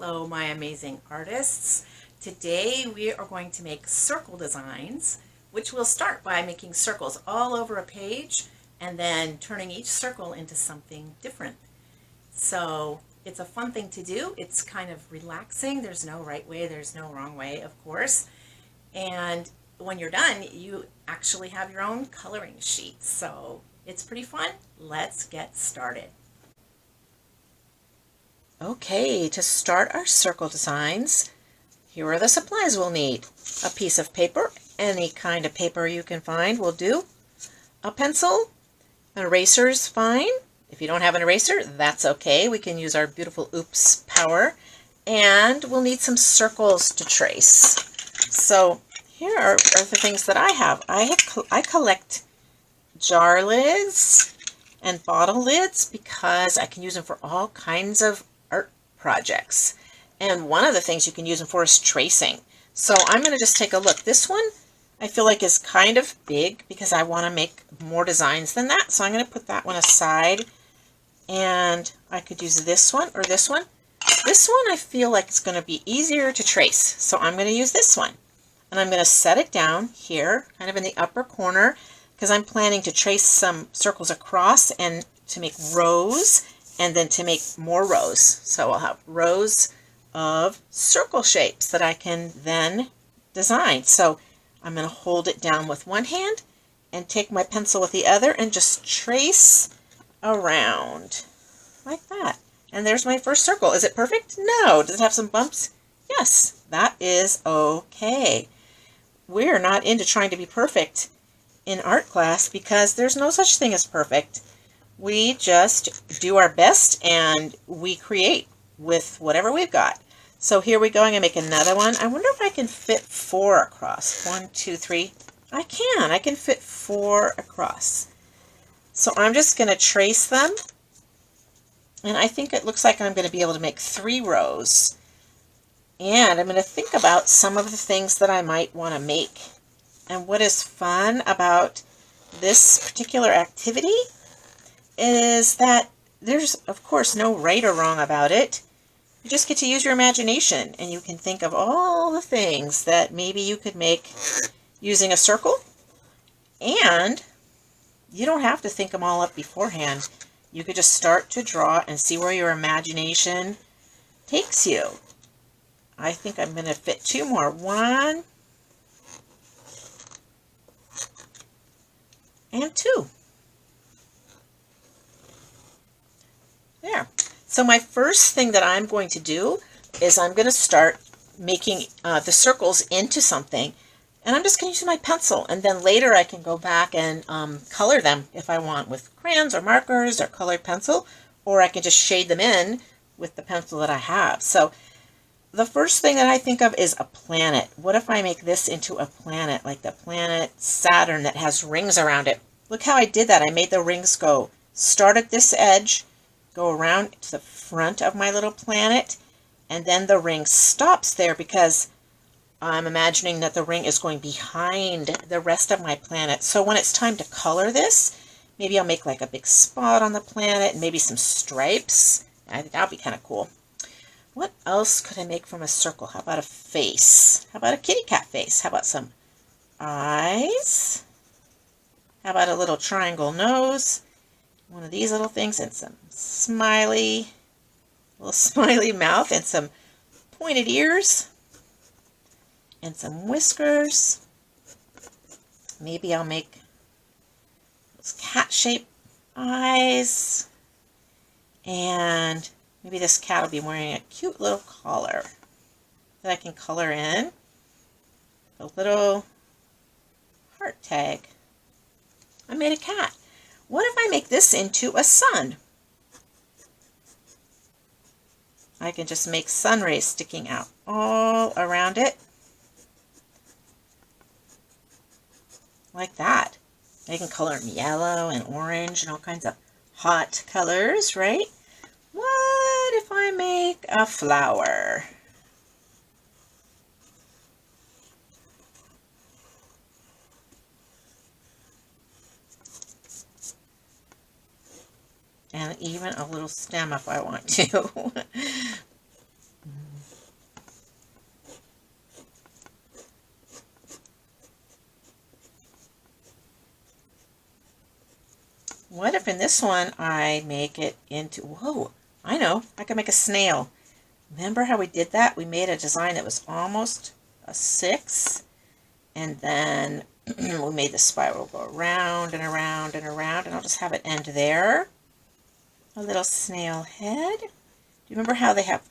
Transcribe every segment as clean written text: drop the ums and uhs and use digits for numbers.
Hello, my amazing artists. Today we are going to make circle designs, which we'll start by making circles all over a page and then turning each circle into something different. So it's a fun thing to do. It's kind of relaxing. There's no right way, there's no wrong way, of course. And when you're done, you actually have your own coloring sheet. So it's pretty fun. Let's get started. Okay, to start our circle designs, here are the supplies we'll need. A piece of paper, any kind of paper you can find will do. A pencil, an eraser's fine. If you don't have an eraser, that's okay. We can use our beautiful Oops power. And we'll need some circles to trace. So here are the things that I have. I collect jar lids and bottle lids because I can use them for all kinds of art projects. And one of the things you can use them for is tracing. So I'm going to just take a look. This one I feel like is kind of big because I want to make more designs than that. So I'm going to put that one aside. And I could use this one or this one. This one I feel like it's going to be easier to trace. So I'm going to use this one. And I'm going to set it down here, kind of in the upper corner, because I'm planning to trace some circles across and to make rows and then to make more rows. So I'll have rows of circle shapes that I can then design. So I'm going to hold it down with one hand and take my pencil with the other and just trace around like that. And there's my first circle. Is it perfect? No. Does it have some bumps? Yes, that is okay. We're not into trying to be perfect in art class because there's no such thing as perfect. We just do our best and we create with whatever we've got. So here we go. I'm going to make another one. I wonder if I can fit 4 across. 1, 2, 3. I can. I can fit 4 across. So I'm just going to trace them. And I think it looks like I'm going to be able to make 3 rows. And I'm going to think about some of the things that I might want to make. And what is fun about this particular activity is that there's, of course, no right or wrong about it. You just get to use your imagination, and you can think of all the things that maybe you could make using a circle. And you don't have to think them all up beforehand. You could just start to draw and see where your imagination takes you. I think I'm going to fit 2 more. 1 and 2. There. So my first thing that I'm going to do is I'm going to start making the circles into something. And I'm just going to use my pencil. And then later I can go back and color them if I want with crayons or markers or colored pencil. Or I can just shade them in with the pencil that I have. So the first thing that I think of is a planet. What if I make this into a planet, like the planet Saturn that has rings around it? Look how I did that. I made the rings start at this edge, go around to the front of my little planet, and then the ring stops there because I'm imagining that the ring is going behind the rest of my planet. So when it's time to color this, maybe I'll make like a big spot on the planet and maybe some stripes. I think that would be kind of cool. What else could I make from a circle? How about a face? How about a kitty cat face? How about some eyes? How about a little triangle nose? One of these little things and some little smiley mouth and some pointed ears and some whiskers. Maybe I'll make those cat-shaped eyes, and maybe this cat will be wearing a cute little collar that I can color in. A little heart tag. I made a cat. What if I make this into a sun? I can just make sun rays sticking out all around it. Like that. I can color in yellow and orange and all kinds of hot colors, right? What if I make a flower? And even a little stem if I want to. What if in this one I make it into, whoa, I know, I can make a snail. Remember how we did that? We made a design that was almost a 6, and then we made the spiral go around and around and around, and I'll just have it end there. A little snail head. Do you remember how they have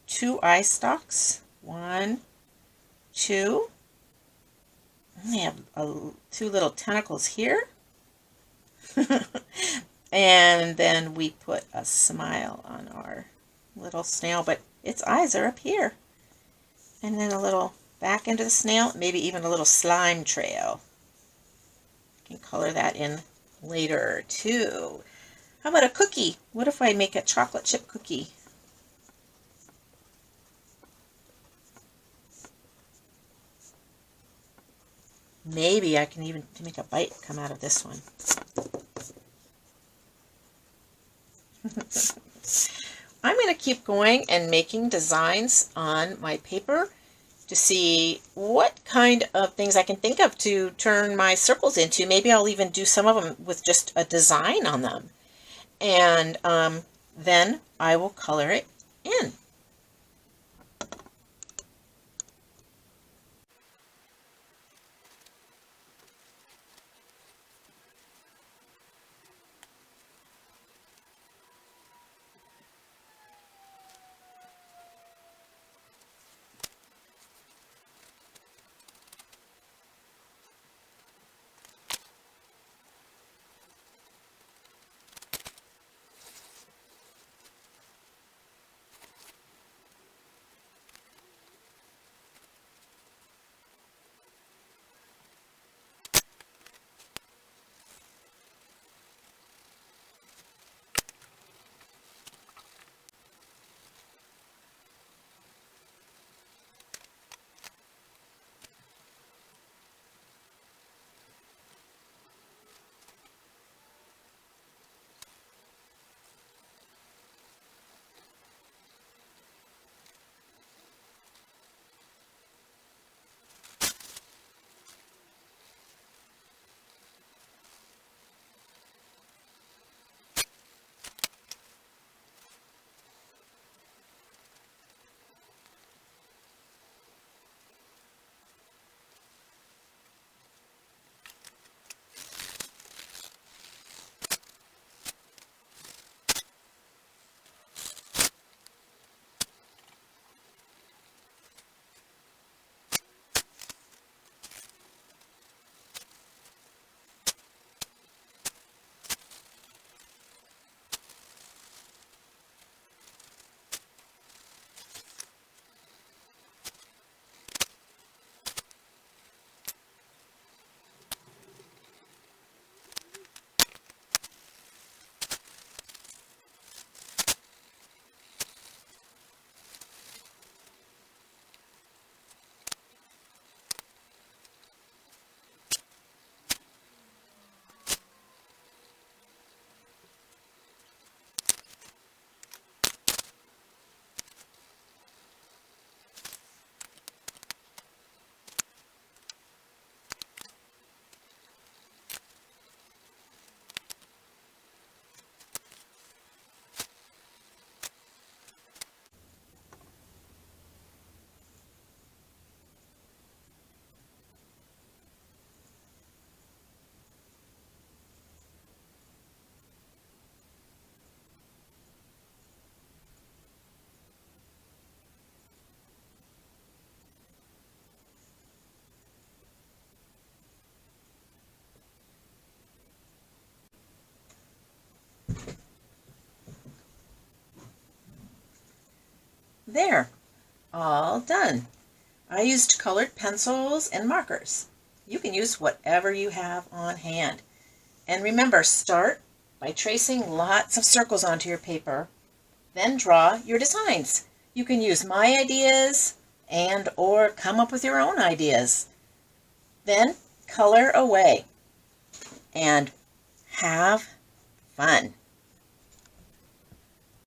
2 eye stalks? 1, 2. And they have 2 little tentacles here. And then we put a smile on our little snail, but its eyes are up here. And then a little back into the snail, maybe even a little slime trail. You can color that in later too. How about a cookie? What if I make a chocolate chip cookie? Maybe I can even make a bite come out of this one. I'm going to keep going and making designs on my paper to see what kind of things I can think of to turn my circles into. Maybe I'll even do some of them with just a design on them. And then I will color it in. There, all done. I used colored pencils and markers. You can use whatever you have on hand. And remember, start by tracing lots of circles onto your paper. Then draw your designs. You can use my ideas and or come up with your own ideas. Then color away and have